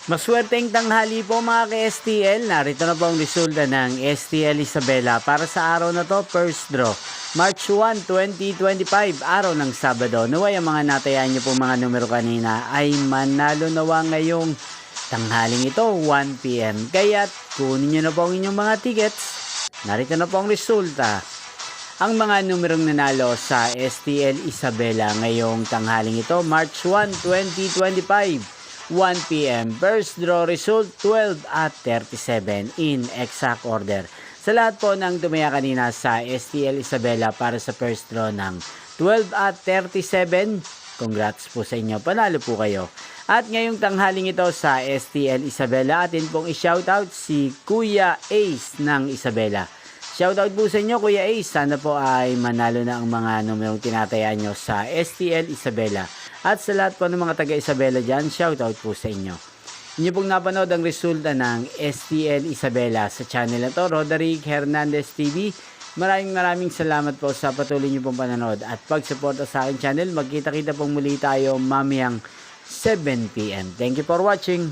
Maswerteng tanghali po mga ka-STL. Narito na po ang resulta ng STL Isabela para sa araw na to, first draw. March 1, 2025, araw ng Sabado. Naway ang mga natayaan niyo po mga numero kanina ay manalo nawa ngayong tanghaling ito, 1 PM. Kaya't kunin niyo na po ang inyong mga tickets. Narito na po ang resulta. Ang mga numerong nanalo sa STL Isabela ngayong tanghaling ito, March 1, 2025. 1 PM. First draw result 12 at 37 in exact order. Sa lahat po ng tumaya kanina sa STL Isabela para sa first draw ng 12 at 37, congrats po sa inyo. Panalo po kayo. At ngayong tanghaling ito sa STL Isabela, atin pong i-shoutout si Kuya Ace ng Isabela. Shoutout po sa inyo Kuya Ace. Sana po ay manalo na ang mga numerong tinatayaan nyo sa STL Isabela. At sa lahat po ng mga taga Isabela dyan, shoutout po sa inyo. Inyo pong napanood ang resulta ng STL Isabela sa channel na to, Roderick Hernandez TV. Maraming salamat po sa patuloy nyo pong panonood at pag-suporta sa aking channel. Magkita-kita pong muli tayo mamayang 7 PM. Thank you for watching.